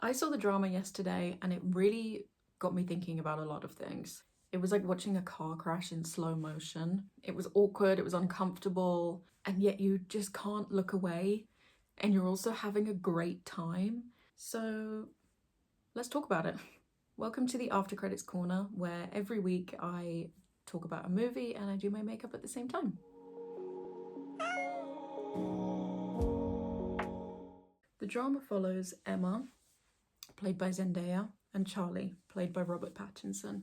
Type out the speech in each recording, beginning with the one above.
I saw the drama yesterday and it really got me thinking about a lot of things. It was like watching a car crash in slow motion. It was awkward, it was uncomfortable, and yet you just can't look away. And you're also having a great time. So let's talk about it. Welcome to the After Credits Corner, where every week I talk about a movie and I do my makeup at the same time. The drama follows Emma, played by Zendaya, and Charlie, played by Robert Pattinson.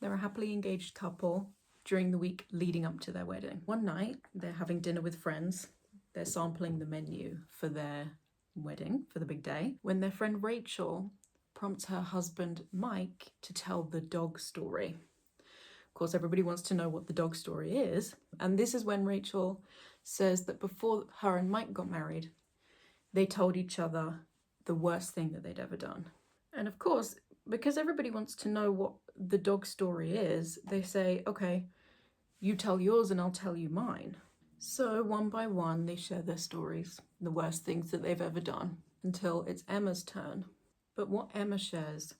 They're a happily engaged couple during the week leading up to their wedding. One night, they're having dinner with friends. They're sampling the menu for their wedding, for the big day, when their friend Rachel prompts her husband Mike to tell the dog story. Of course, everybody wants to know what the dog story is, and this is when Rachel says that before her and Mike got married, they told each other the worst thing that they'd ever done. And of course, because everybody wants to know what the dog story is, they say, okay, you tell yours and I'll tell you mine. So one by one, they share their stories, the worst things that they've ever done, until it's Emma's turn. But what Emma shares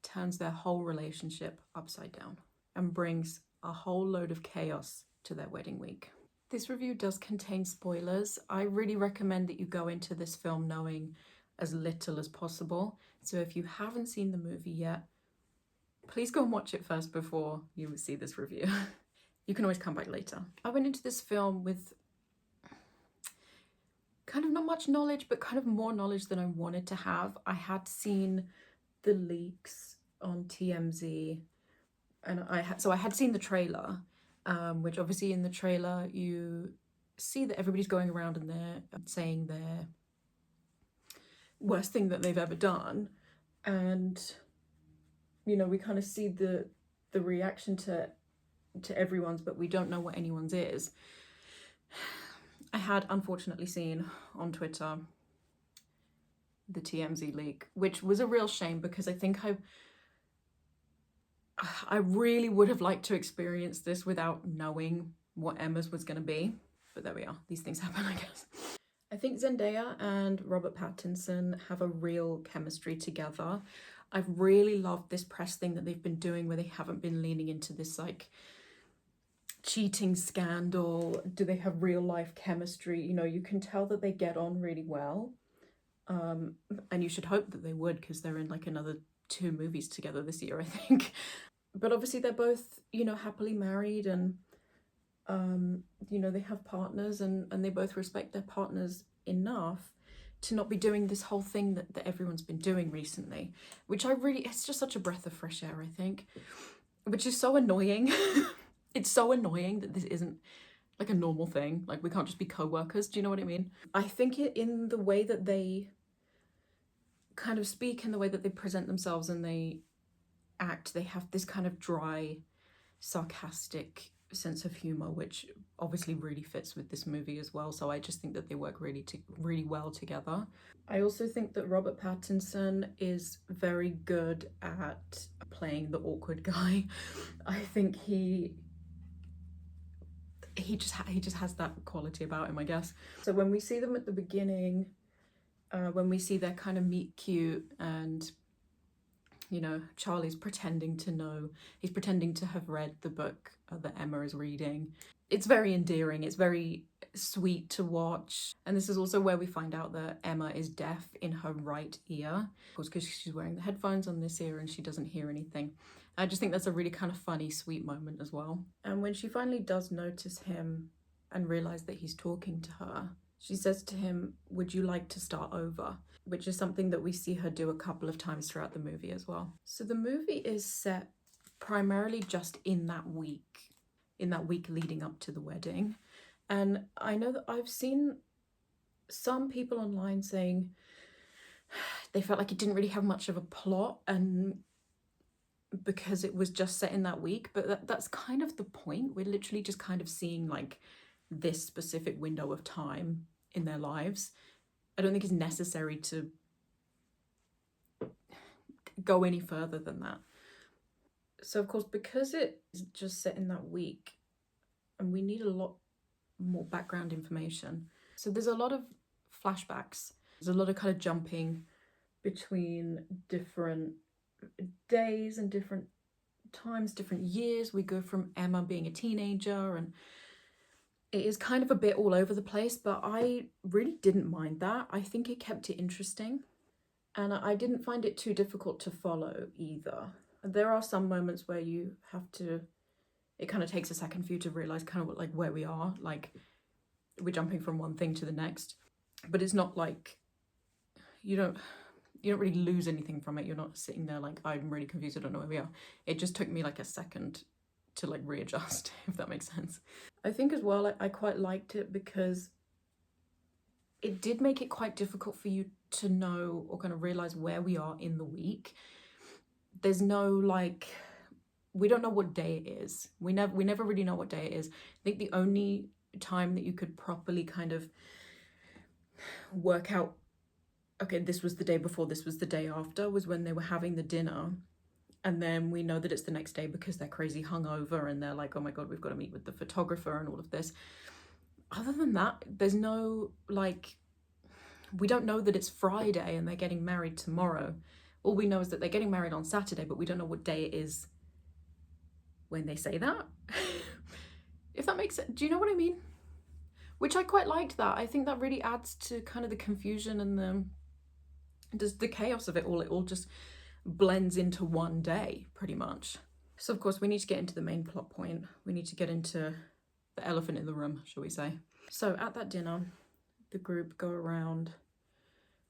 turns their whole relationship upside down and brings a whole load of chaos to their wedding week. This review does contain spoilers. I really recommend that you go into this film knowing as little as possible. So if you haven't seen the movie yet, please go and watch it first before you see this review. You can always come back later. I went into this film with kind of not much knowledge, but kind of more knowledge than I wanted to have. I had seen the leaks on TMZ, and I had seen the trailer, which obviously in the trailer you see that everybody's going around and they're saying their worst thing that they've ever done, and you know, we kind of see the reaction to everyone's, but we don't know what anyone's is. I had unfortunately seen on Twitter the TMZ leak, which was a real shame because I think I really would have liked to experience this without knowing what Emma's was going to be. But there we are. These things happen, I guess. I think Zendaya and Robert Pattinson have a real chemistry together. I've really loved this press thing that they've been doing where they haven't been leaning into this like cheating scandal. Do they have real life chemistry? You know, you can tell that they get on really well. And you should hope that they would, because they're in like another 2 movies together this year, I think. But obviously they're both, you know, happily married, and you know, they have partners, and they both respect their partners enough to not be doing this whole thing that everyone's been doing recently, which it's just such a breath of fresh air, I think, which is so annoying. It's so annoying that this isn't like a normal thing. Like, we can't just be co-workers. Do you know what I mean? I think in the way that they kind of speak, in the way that they present themselves and they act, they have this kind of dry, sarcastic sense of humor, which obviously really fits with this movie as well. So I just think that they work really well together. I also think that Robert Pattinson is very good at playing the awkward guy. I think he just has that quality about him, I guess. So when we see them at the beginning, when we see their kind of meet cute, and you know, Charlie's pretending to know, he's pretending to have read the book that Emma is reading. It's very endearing, it's very sweet to watch. And this is also where we find out that Emma is deaf in her right ear, of course, because she's wearing the headphones on this ear and she doesn't hear anything. I just think that's a really kind of funny, sweet moment as well. And when she finally does notice him and realize that he's talking to her, she says to him, "Would you like to start over?" Which is something that we see her do a couple of times throughout the movie as well. So the movie is set primarily just in that week leading up to the wedding. And I know that I've seen some people online saying they felt like it didn't really have much of a plot, and because it was just set in that week, but that's kind of the point. We're literally just kind of seeing like this specific window of time in their lives. I don't think it's necessary to go any further than that. So of course, because it's just set in that week and we need a lot more background information, so there's a lot of flashbacks, there's a lot of kind of jumping between different days and different times, different years. We go from Emma being a teenager, and it is kind of a bit all over the place, but I really didn't mind that. I think it kept it interesting, and I didn't find it too difficult to follow either. There are some moments where you have to, it kind of takes a second for you to realize kind of what, like, where we are, like we're jumping from one thing to the next, but it's not like you don't really lose anything from it. You're not sitting there like, I'm really confused, I don't know where we are. It just took me like a second to like readjust, if that makes sense. I think as well, I quite liked it because it did make it quite difficult for you to know or kind of realize where we are in the week. There's no like, we don't know what day it is. We never really know what day it is. I think the only time that you could properly kind of work out, okay, this was the day before, this was the day after, was when they were having the dinner. And then we know that it's the next day because they're crazy hungover and they're like, oh my God, we've got to meet with the photographer and all of this. Other than that, there's no, like, we don't know that it's Friday and they're getting married tomorrow. All we know is that they're getting married on Saturday, but we don't know what day it is when they say that. If that makes sense. Do you know what I mean? Which I quite liked that. I think that really adds to kind of the confusion and the chaos of it all. It all just blends into one day, pretty much. So of course we need to get into the main plot point. We need to get into the elephant in the room, shall we say. So at that dinner, the group go around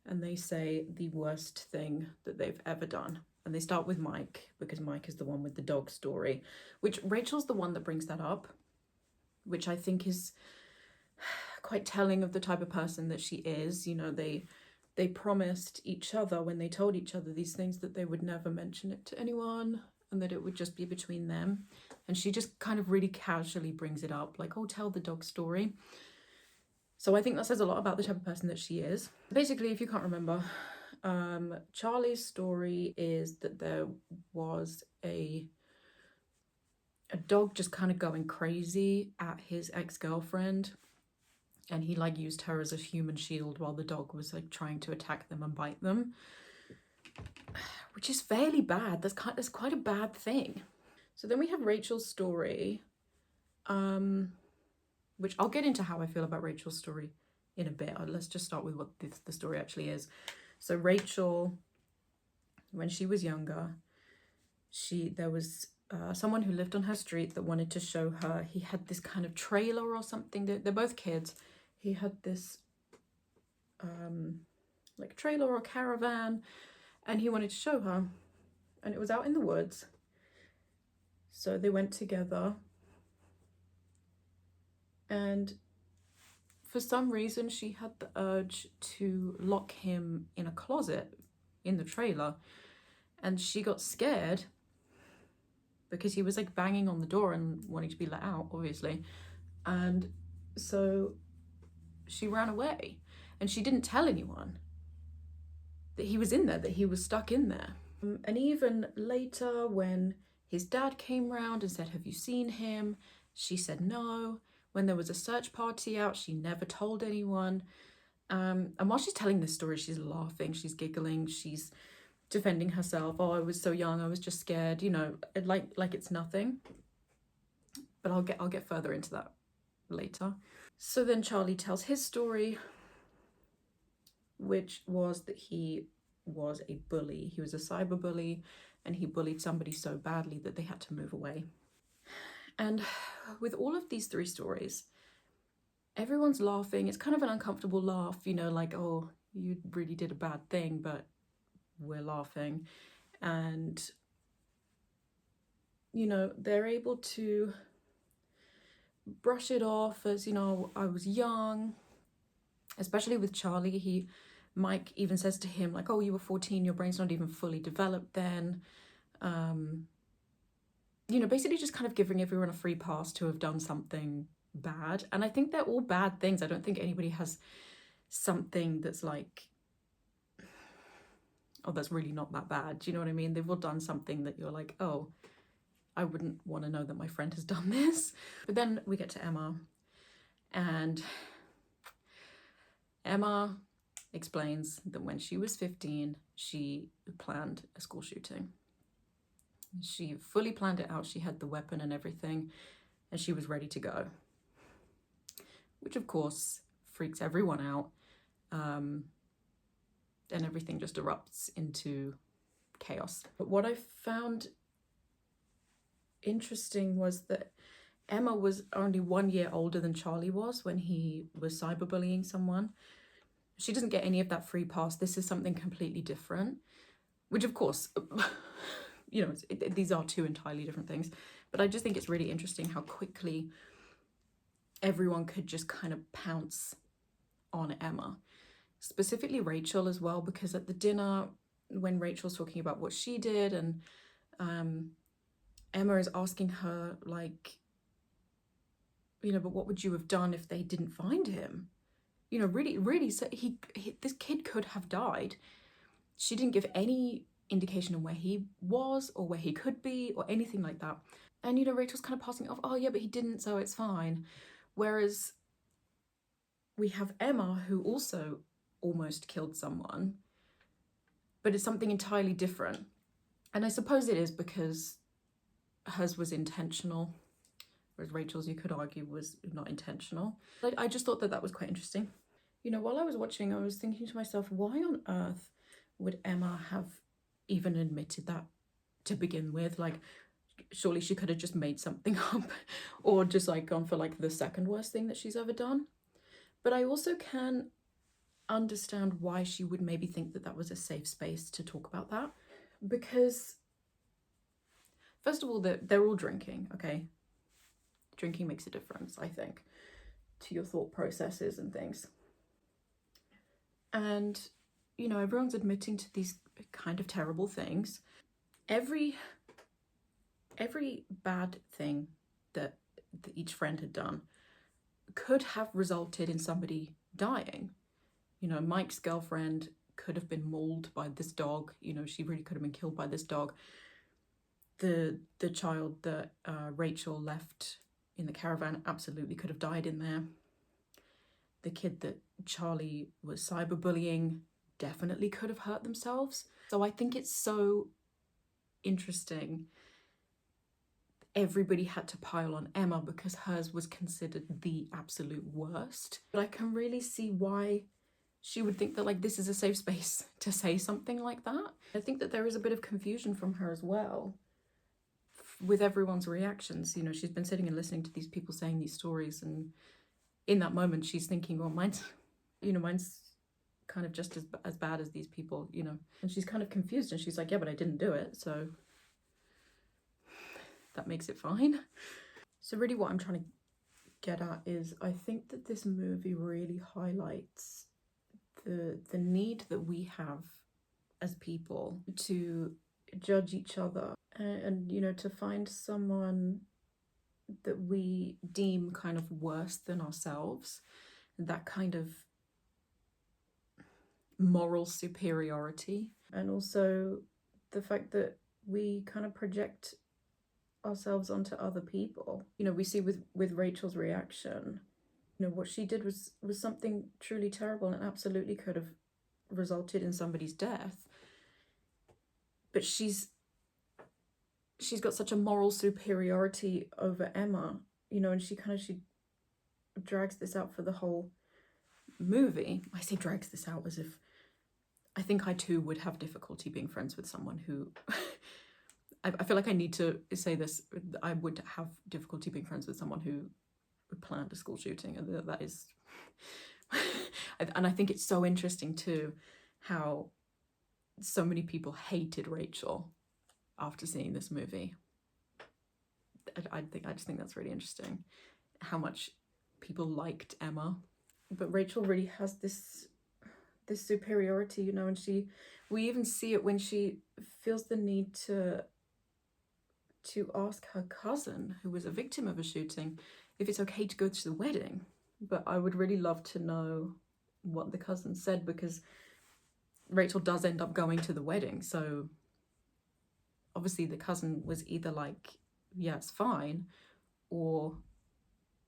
and they say the worst thing that they've ever done. And they start with Mike, because Mike is the one with the dog story, which Rachel's the one that brings that up, which I think is quite telling of the type of person that she is. You know, they promised each other when they told each other these things that they would never mention it to anyone and that it would just be between them. And she just kind of really casually brings it up, like, oh, tell the dog story. So I think that says a lot about the type of person that she is. Basically, if you can't remember, Charlie's story is that there was a dog just kind of going crazy at his ex-girlfriend, and he like used her as a human shield while the dog was like trying to attack them and bite them, which is fairly bad. That's quite a bad thing. So then we have Rachel's story, which I'll get into how I feel about Rachel's story in a bit. Let's just start with what the story actually is. So Rachel, when she was younger, there was someone who lived on her street that wanted to show her. He had this kind of trailer or something. They're both kids. He had this like trailer or caravan, and he wanted to show her. And it was out in the woods. So they went together. And for some reason, she had the urge to lock him in a closet in the trailer. And she got scared because he was like banging on the door and wanting to be let out, obviously. And so she ran away, and she didn't tell anyone that he was in there, that he was stuck in there. And even later, when his dad came round and said, have you seen him? She said no. When there was a search party out, she never told anyone. And while she's telling this story, she's laughing, she's giggling, she's defending herself. Oh, I was so young, I was just scared, you know, like it's nothing. But I'll get further into that later. So then Charlie tells his story, which was that he was a bully. He was a cyber bully, and he bullied somebody so badly that they had to move away. And with all of these three stories, everyone's laughing. It's kind of an uncomfortable laugh, you know, like, oh, you really did a bad thing, but we're laughing. And, you know, they're able to brush it off as, you know, I was young, especially with Charlie. Mike even says to him, like, oh, you were 14, your brain's not even fully developed then. You know, basically just kind of giving everyone a free pass to have done something bad. And I think they're all bad things. I don't think anybody has something that's like, oh, that's really not that bad. Do you know what I mean? They've all done something that you're like, oh, I wouldn't want to know that my friend has done this. But then we get to Emma, and Emma explains that when she was 15, she planned a school shooting. She fully planned it out. She had the weapon and everything, and she was ready to go. Which, of course, freaks everyone out. And everything just erupts into chaos. But what I found interesting was that Emma was only 1 year older than Charlie was when he was cyberbullying someone. She doesn't get any of that free pass. This is something completely different, which of course, you know, these are two entirely different things. But I just think it's really interesting how quickly everyone could just kind of pounce on Emma, specifically Rachel as well, because at the dinner, when Rachel's talking about what she did, and Emma is asking her, like, you know, but what would you have done if they didn't find him? You know, really, so this kid could have died. She didn't give any indication on where he was or where he could be or anything like that. And, you know, Rachel's kind of passing it off, oh yeah, but he didn't, so it's fine. Whereas we have Emma, who also almost killed someone, but it's something entirely different. And I suppose it is because hers was intentional, whereas Rachel's, you could argue, was not intentional. I just thought that that was quite interesting. You know, while I was watching, I was thinking to myself, why on earth would Emma have even admitted that to begin with? Like, surely she could have just made something up or just like gone for like the second worst thing that she's ever done. But I also can understand why she would maybe think that that was a safe space to talk about that, because first of all, they're all drinking, okay? Drinking makes a difference, I think, to your thought processes and things. And, you know, everyone's admitting to these kind of terrible things. Every bad thing that each friend had done could have resulted in somebody dying. You know, Mike's girlfriend could have been mauled by this dog. You know, she really could have been killed by this dog. The child that Rachel left in the caravan absolutely could have died in there. The kid that Charlie was cyberbullying definitely could have hurt themselves. So I think it's so interesting. Everybody had to pile on Emma because hers was considered the absolute worst. But I can really see why she would think that, like, this is a safe space to say something like that. I think that there is a bit of confusion from her as well with everyone's reactions. You know, she's been sitting and listening to these people saying these stories, and in that moment she's thinking, well, mine's kind of just as bad as these people, you know. And she's kind of confused, and she's like, yeah, but I didn't do it, so that makes it fine. So really what I'm trying to get at is, I think that this movie really highlights the need that we have as people to judge each other and you know, to find someone that we deem kind of worse than ourselves, that kind of moral superiority, and also the fact that we kind of project ourselves onto other people. You know, we see with Rachel's reaction, you know, what she did was something truly terrible and absolutely could have resulted in somebody's death. But she's got such a moral superiority over Emma, you know, and she drags this out for the whole movie. I say drags this out as if I think I too would have difficulty being friends with someone who I feel like I need to say this. I would have difficulty being friends with someone who planned a school shooting, and that is and I think it's so interesting too how so many people hated Rachel after seeing this movie. I just think that's really interesting how much people liked Emma, but Rachel really has this superiority, you know, and we even see it when she feels the need to ask her cousin, who was a victim of a shooting, if it's okay to go to the wedding. But I would really love to know what the cousin said, because Rachel does end up going to the wedding. So obviously the cousin was either like, yeah, it's fine, or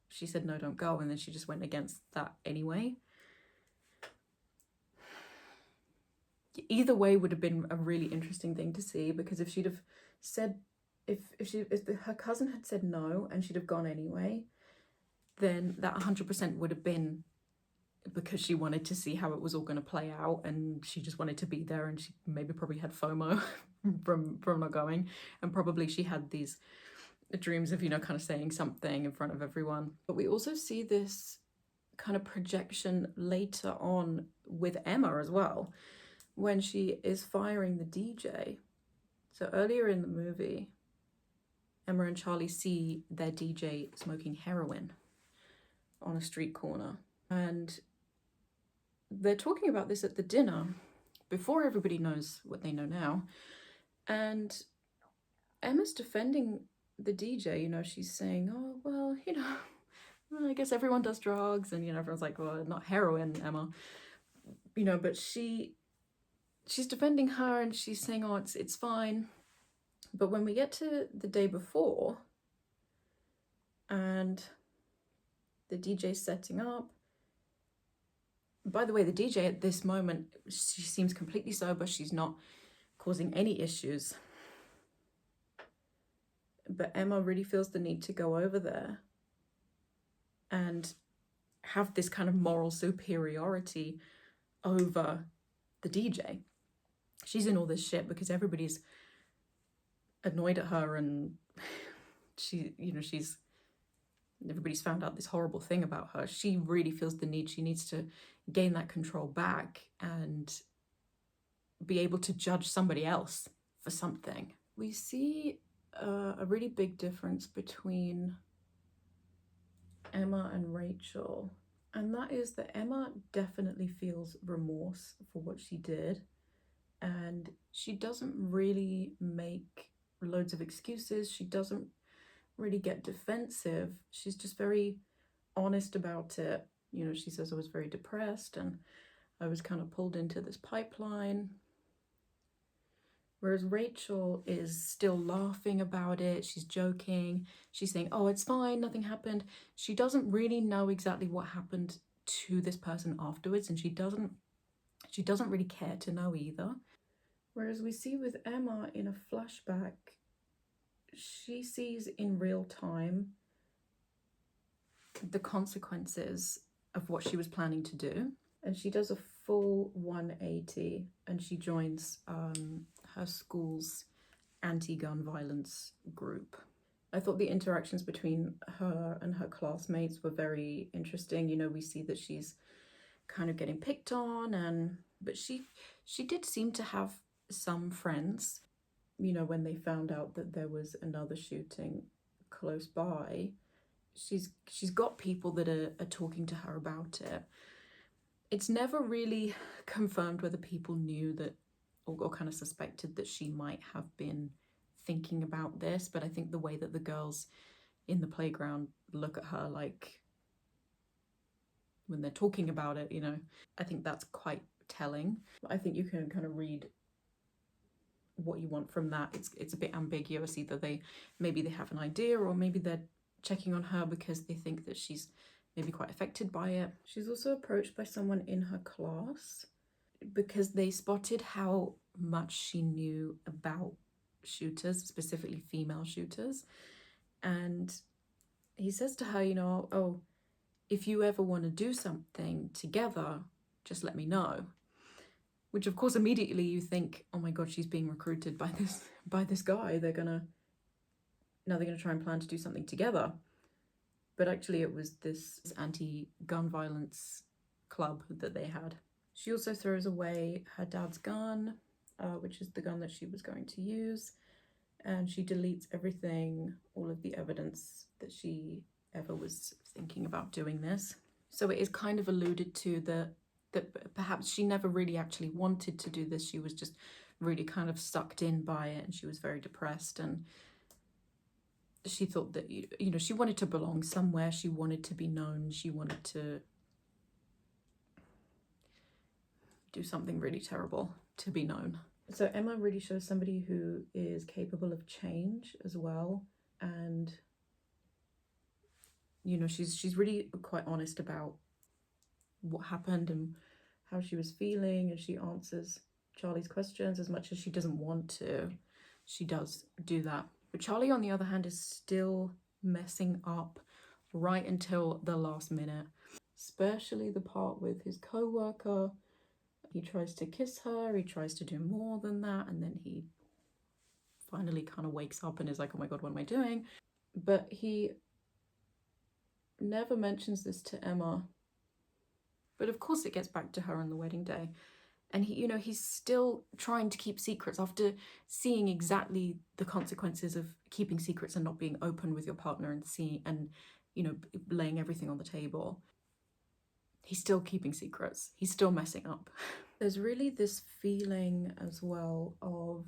she said, no, don't go. And then she just went against that anyway. either way would have been a really interesting thing to see, because if she'd have said, if her cousin had said no and she'd have gone anyway, then that 100% would have been because she wanted to see how it was all going to play out, and she just wanted to be there, and she maybe probably had FOMO from not going, and probably she had these dreams of, you know, kind of saying something in front of everyone. But we also see this kind of projection later on with Emma as well, when she is firing the DJ. So earlier in the movie, Emma and Charlie see their DJ smoking heroin on a street corner, and they're talking about this at the dinner before everybody knows what they know now. And Emma's defending the DJ, you know, she's saying, oh, well, you know, I guess everyone does drugs, and, you know, everyone's like, well, not heroin, Emma, you know, but she's defending her, and she's saying, oh, it's fine. But when we get to the day before, and the DJ's setting up, by the way, the DJ at this moment, she seems completely sober, she's not causing any issues. But Emma really feels the need to go over there and have this kind of moral superiority over the DJ. She's in all this shit because everybody's annoyed at her, and everybody's found out this horrible thing about her. She really feels the need, she needs to gain that control back and be able to judge somebody else for something. We see a really big difference between Emma and Rachel, and that is that Emma definitely feels remorse for what she did, and she doesn't really make loads of excuses. She doesn't really get defensive. She's just very honest about it. You know, she says, I was very depressed and I was kind of pulled into this pipeline. Whereas Rachel is still laughing about it. She's joking. She's saying, oh, it's fine, nothing happened. She doesn't really know exactly what happened to this person afterwards, and she doesn't really care to know either. Whereas we see with Emma in a flashback, she sees in real time the consequences of what she was planning to do, and she does a full 180, and she joins her school's anti-gun violence group. I thought the interactions between her and her classmates were very interesting. You know, we see that she's kind of getting picked on, but she did seem to have some friends. You know, when they found out that there was another shooting close by, she's got people that are talking to her about it. It's never really confirmed whether people knew that or kind of suspected that she might have been thinking about this, but I think the way that the girls in the playground look at her, like when they're talking about it, you know, I think that's quite telling. I think you can kind of read what you want from that. It's a bit ambiguous. Either maybe they have an idea, or maybe they're checking on her because they think that she's maybe quite affected by it. She's also approached by someone in her class because they spotted how much she knew about shooters, specifically female shooters. And he says to her, you know, oh, if you ever want to do something together, just let me know. Which of course immediately you think, oh my god, she's being recruited by this guy. They're gonna try and plan to do something together. But actually it was this anti-gun violence club that they had. She also throws away her dad's gun, which is the gun that she was going to use, and she deletes everything, all of the evidence that she ever was thinking about doing this. So it is kind of alluded to that perhaps she never really actually wanted to do this. She was just really kind of sucked in by it, and she was very depressed, and she thought that, you know, she wanted to belong somewhere. She wanted to be known. She wanted to do something really terrible to be known. So Emma really shows somebody who is capable of change as well, and you know, she's really quite honest about what happened and how she was feeling, and she answers Charlie's questions. As much as she doesn't want to, she does do that. But Charlie, on the other hand, is still messing up right until the last minute, especially the part with his co-worker. He tries to kiss her, he tries to do more than that, and then he finally kind of wakes up and is like, oh my god, what am I doing? But he never mentions this to Emma. But of course it gets back to her on the wedding day. And he, you know, he's still trying to keep secrets after seeing exactly the consequences of keeping secrets and not being open with your partner and seeing, and, you know, laying everything on the table. He's still keeping secrets. He's still messing up. There's really this feeling as well of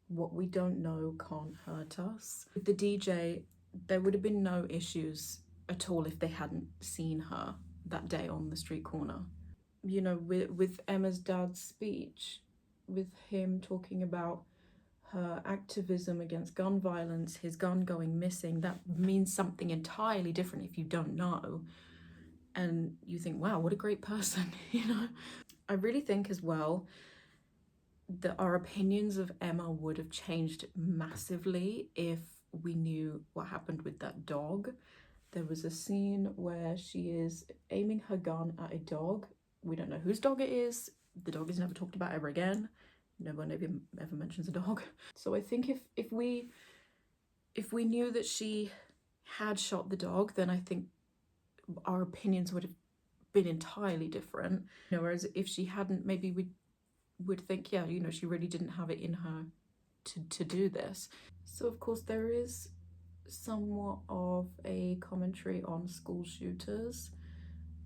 what we don't know can't hurt us. With the DJ, there would have been no issues at all if they hadn't seen her that day on the street corner. You know, with Emma's dad's speech, with him talking about her activism against gun violence, his gun going missing, that means something entirely different if you don't know. And you think, wow, what a great person, you know? I really think as well that our opinions of Emma would have changed massively if we knew what happened with that dog. There was a scene where she is aiming her gun at a dog. We don't know whose dog it is. The dog is never talked about ever again. No one ever mentions a dog. So I think if we knew that she had shot the dog, then I think our opinions would have been entirely different. You know, whereas if she hadn't, maybe we would think, yeah, you know, she really didn't have it in her to do this. So of course there is somewhat of a commentary on school shooters,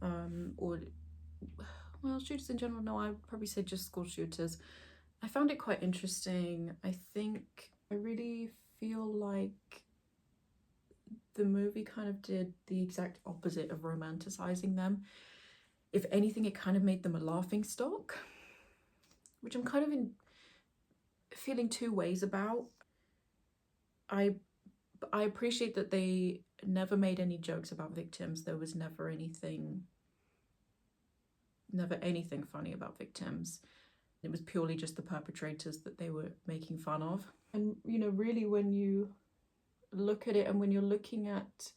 or, well, shooters in general. No, I would probably say just school shooters. I found it quite interesting. I think I really feel like the movie kind of did the exact opposite of romanticizing them. If anything, it kind of made them a laughing stock, which I'm kind of feeling two ways about. I appreciate that they never made any jokes about victims. There was never anything funny about victims. It was purely just the perpetrators that they were making fun of. And, you know, really when you look at it, and when you're looking at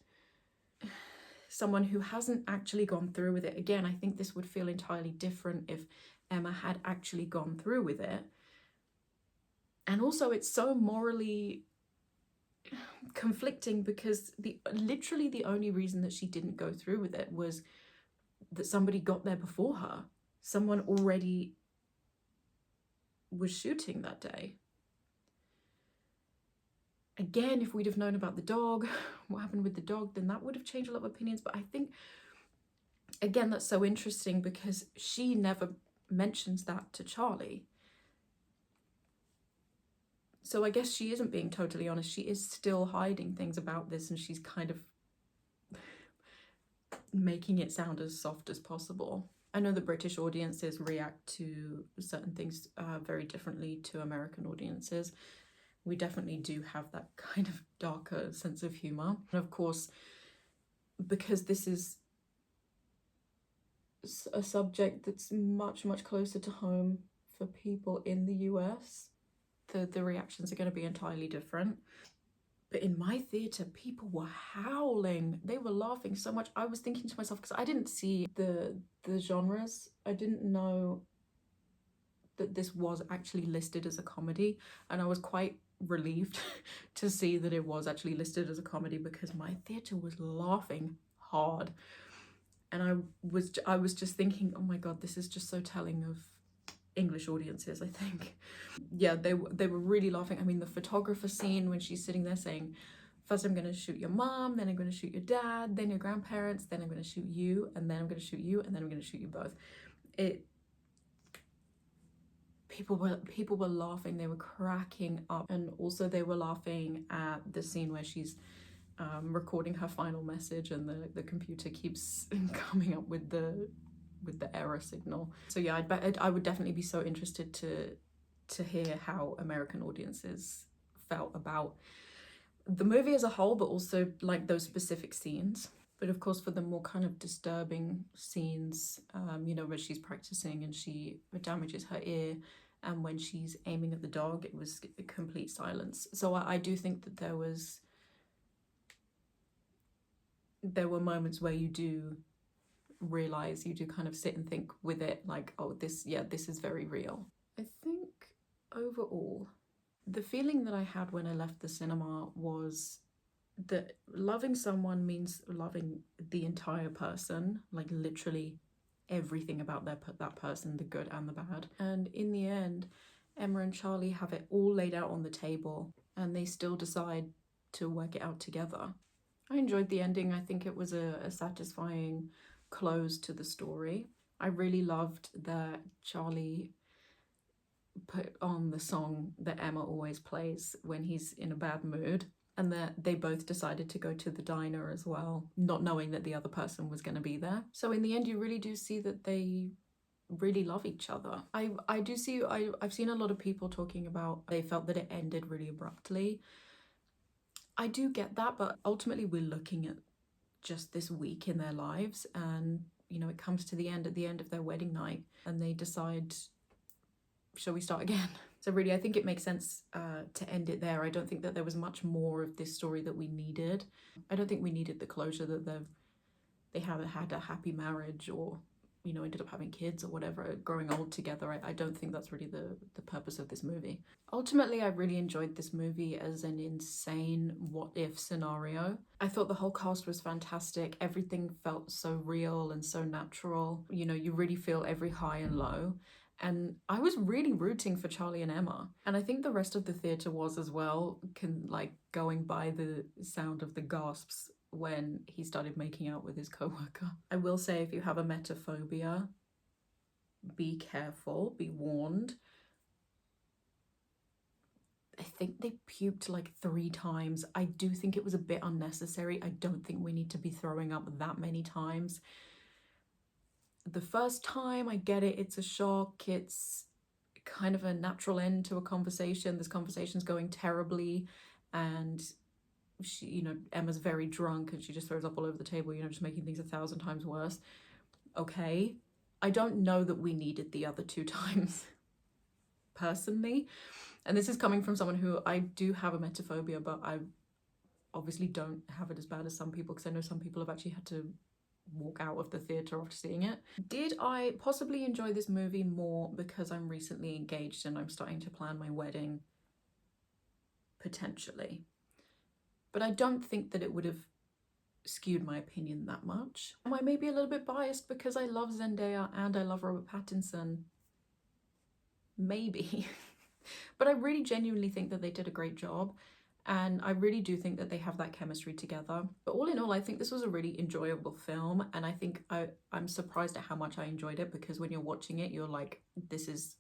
someone who hasn't actually gone through with it, again, I think this would feel entirely different if Emma had actually gone through with it. And also it's so morally conflicting because literally the only reason that she didn't go through with it was that somebody got there before her. Someone already was shooting that day. Again, if we'd have known about the dog, what happened with the dog, then that would have changed a lot of opinions. But I think, again, that's so interesting because she never mentions that to Charlie. So I guess she isn't being totally honest. She is still hiding things about this, and she's kind of making it sound as soft as possible. I know that British audiences react to certain things very differently to American audiences. We definitely do have that kind of darker sense of humor. And of course, because this is a subject that's much, much closer to home for people in the US, the reactions are going to be entirely different. But in my theatre, people were howling. They were laughing so much. I was thinking to myself, because I didn't see the genres. I didn't know that this was actually listed as a comedy. And I was quite relieved to see that it was actually listed as a comedy, because my theatre was laughing hard. And I was just thinking, oh my god, this is just so telling of English audiences, I think. Yeah, they were really laughing. I mean, the photographer scene when she's sitting there saying, first I'm going to shoot your mom, then I'm going to shoot your dad, then your grandparents, then I'm going to shoot you, and then I'm going to shoot you, and then I'm going to shoot you both. People were laughing. They were cracking up. And also they were laughing at the scene where she's recording her final message, and the computer keeps coming up with the error signal. So yeah, I would definitely be so interested to hear how American audiences felt about the movie as a whole, but also like those specific scenes. But of course, for the more kind of disturbing scenes, you know, where she's practicing and she damages her ear, and when she's aiming at the dog, it was a complete silence. So I do think that there were moments where you do realize, you do kind of sit and think with it, like, oh, this is very real. I think overall, the feeling that I had when I left the cinema was that loving someone means loving the entire person, like literally everything about that person, the good and the bad. And in the end, Emma and Charlie have it all laid out on the table, and they still decide to work it out together. I enjoyed the ending. I think it was a satisfying close to the story. I really loved that Charlie put on the song that Emma always plays when he's in a bad mood, and that they both decided to go to the diner as well, not knowing that the other person was going to be there. So in the end, you really do see that they really love each other. I've seen a lot of people talking about they felt that it ended really abruptly. I do get that, but ultimately we're looking at just this week in their lives, and you know, it comes to the end at the end of their wedding night, and they decide, shall we start again? So really, I think it makes sense to end it there. I don't think that there was much more of this story that we needed. I don't think we needed the closure that they haven't had a happy marriage, or you know, ended up having kids or whatever, growing old together. I don't think that's really the purpose of this movie. Ultimately, I really enjoyed this movie as an insane what-if scenario. I thought the whole cast was fantastic. Everything felt so real and so natural. You know, you really feel every high and low. And I was really rooting for Charlie and Emma. And I think the rest of the theatre was as well, going by the sound of the gasps when he started making out with his co-worker. I will say, if you have a emetophobia, be careful, be warned. I think they puked like 3 times. I do think it was a bit unnecessary. I don't think we need to be throwing up that many times. The first time, I get it, it's a shock, it's kind of a natural end to a conversation. This conversation's going terribly, and she, you know, Emma's very drunk and she just throws up all over the table, you know, just making things 1,000 times worse. Okay. I don't know that we needed the other 2 times, personally. And this is coming from someone who, I do have a emetophobia, but I obviously don't have it as bad as some people, because I know some people have actually had to walk out of the theatre after seeing it. Did I possibly enjoy this movie more because I'm recently engaged and I'm starting to plan my wedding? Potentially. But I don't think that it would have skewed my opinion that much. Am I maybe a little bit biased because I love Zendaya and I love Robert Pattinson? Maybe. But I really genuinely think that they did a great job, and I really do think that they have that chemistry together. But all in all, I think this was a really enjoyable film, and I think I'm surprised at how much I enjoyed it, because when you're watching it, you're like, this is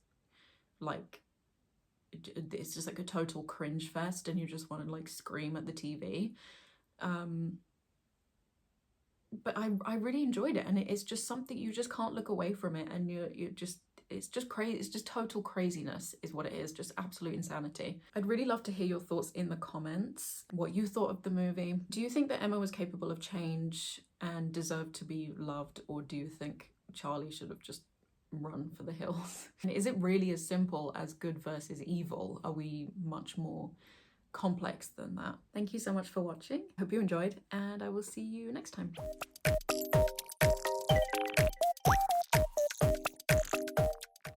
like, it's just like a total cringe fest, and you just want to like scream at the TV. But I really enjoyed it, and it's just something, you just can't look away from it, and you just, it's just crazy. It's just total craziness is what it is, just absolute insanity. I'd really love to hear your thoughts in the comments, what you thought of the movie. Do you think that Emma was capable of change and deserved to be loved, or do you think Charlie should have just run for the hills? And is it really as simple as good versus evil? Are we much more complex than that? Thank you so much for watching. Hope you enjoyed, and I will see you next time.